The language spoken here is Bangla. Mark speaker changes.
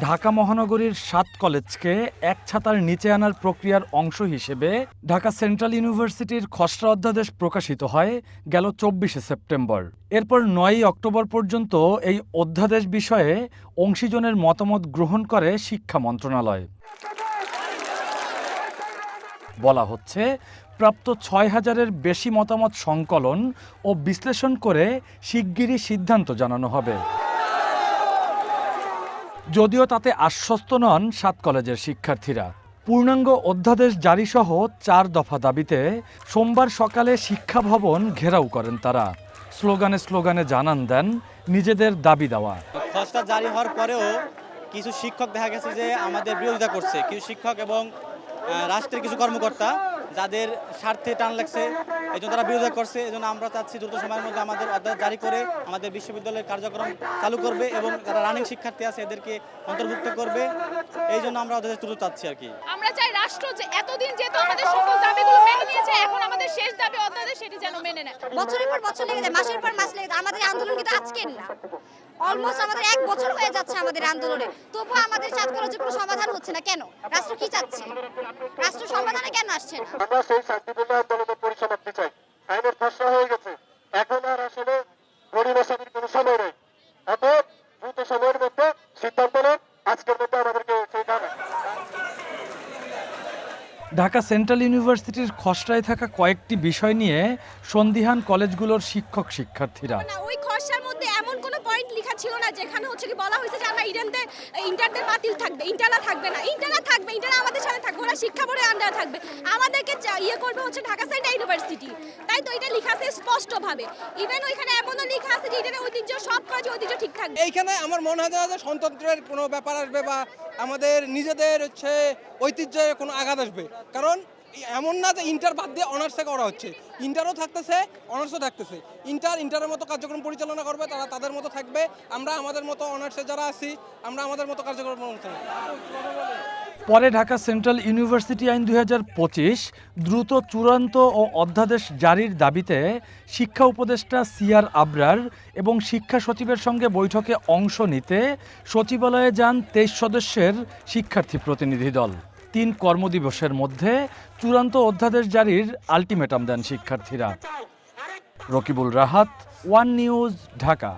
Speaker 1: ঢাকা মহানগরীর ৭ কলেজকে এক ছাতার নিচে আনার প্রক্রিয়ার অংশ হিসেবে ঢাকা সেন্ট্রাল ইউনিভার্সিটির খসড়া অধ্যাদেশ প্রকাশিত হয় গেল ২৪শে সেপ্টেম্বর। এরপর ৯ই অক্টোবর পর্যন্ত এই অধ্যাদেশ বিষয়ে অংশীজনের মতামত গ্রহণ করে শিক্ষা মন্ত্রণালয়। বলা হচ্ছে, প্রাপ্ত ৬,০০০-এর বেশি মতামত সংকলন ও বিশ্লেষণ করে শিগগিরই সিদ্ধান্ত জানানো হবে। যদিও তাতে আশ্বস্ত নন ৭ কলেজের শিক্ষার্থীরা। পূর্ণাঙ্গ অধ্যাদেশ জারিসহ ৪ দফা দাবিতে সোমবার সকালে শিক্ষা ভবন ঘেরাও করেন তারা। স্লোগানে জানান দেন নিজেদের দাবি দেওয়া।
Speaker 2: খসড়া জারি হওয়ার পরেও কিছু শিক্ষক দেখা গেছে যে আমাদের বিরোধিতা করছে, কিছু শিক্ষক এবং রাষ্ট্রের কিছু কর্মকর্তা যাদের স্বার্থে টান লাগছে এই জন্য তারা বিরোধিতা করছে। এই জন্য আমরা চাচ্ছি দ্রুত সময়ের মধ্যে আমাদের অধ্যাদেশ জারি করে আমাদের বিশ্ববিদ্যালয়ের কার্যক্রম চালু করবে এবং যারা রানিং শিক্ষার্থী আছে এদেরকে অন্তর্ভুক্ত করবে। এই জন্য আমরা অধ্যাদেশ দ্রুত চাচ্ছি আর কি।
Speaker 3: আমরা চাই রাষ্ট্র যে এতদিন যেহেতু আমাদের সকল দাবিগুলো মেনে নিয়েছে, এখন আমাদের শেষ দাবি অধ্যাদেশ সেটি যেন মেনে নেয়।
Speaker 4: বছরের পর বছর লেগে যায়, মাসের পর মাস লেগে যায়। আমাদের আন্দোলন কিন্তু আজকের না, অলমোস্ট আমাদের ১ বছর হয়ে যাচ্ছে আমাদের আন্দোলনে। তবুও আমাদের ৭ কলেজের কোনো সমাধান হচ্ছে না। কেন? রাষ্ট্র কি চাচ্ছে? রাষ্ট্র সমাধানে কেন আসছে না?
Speaker 5: আমরা সেই শান্তিপূর্ণ আন্দোলনের পরিসমাপ্তি চাই। আইনের খসড়া হয়ে গেছে, এখন আর আসলে গড়িমসানির কোনো সময় নেই। এত দ্রুত সময়ের মধ্যে সিদ্ধান্ত নেন, আজকের মধ্যে আমাদেরকে সেই কারণে।
Speaker 1: ঢাকা সেন্ট্রাল ইউনিভার্সিটির খসড়ায় থাকা কয়েকটি বিষয় নিয়ে সন্দিহান কলেজগুলোর শিক্ষার্থীরা।
Speaker 4: ওই খসড়ার মধ্যে এমন কোনো পয়েন্ট লেখা ছিল না যেখানে হচ্ছে কি বলা হয়েছে যে আমরা ইন্টারদের বাতিল থাকবে, ইন্টাররা থাকবে না। ইন্টাররা থাকবে, ইন্টাররা আমাদের সাথে থাকবে, ওরা শিক্ষা বোর্ডের আন্ডারে থাকবে। আমাদেরকে ইয়ে করবে হচ্ছে ঢাকা সেন্ট্রাল ইউনিভার্সিটি। তাই তো এটা লেখা আছে স্পষ্টভাবে। ইভেন ওইখানে এমনও লেখা আছে যে এটার ঐতিহ্য, সব কলেজে ঐতিহ্য ঠিক থাকবে।
Speaker 6: এইখানে আমার মনে হয় যে স্বতন্ত্রের কোনো ব্যাপার আসবে বা আমাদের নিজেদের হচ্ছে ঐতিহ্যে কোনো আঘাত আসবে। কারণ এমন না যে ইন্টার বাদ দিয়ে অনার্সে করা হচ্ছে, ইন্টারও থাকতেছে, অনার্সও থাকতেছে। ইন্টারের মতো কার্যক্রম পরিচালনা করবে, তারা তাদের মতো থাকবে। আমরা আমাদের মতো অনার্সে যারা আছি, আমরা আমাদের মতো কার্যক্রম করতে।
Speaker 1: পরে ঢাকা সেন্ট্রাল ইউনিভার্সিটি আইন ২০২৫ দ্রুত চূড়ান্ত ও অধ্যাদেশ জারির দাবিতে শিক্ষা উপদেষ্টা সিআর আবরার এবং শিক্ষা সচিবের সঙ্গে বৈঠকে অংশ নিতে সচিবালয়ে যান ২৩ সদস্যের শিক্ষার্থী প্রতিনিধি দল। ৩ কর্মদিবসের মধ্যে চূড়ান্ত অধ্যাদেশ জারির আলটিমেটাম দেন শিক্ষার্থীরা। Rakibul Rahat, one news, Dhaka.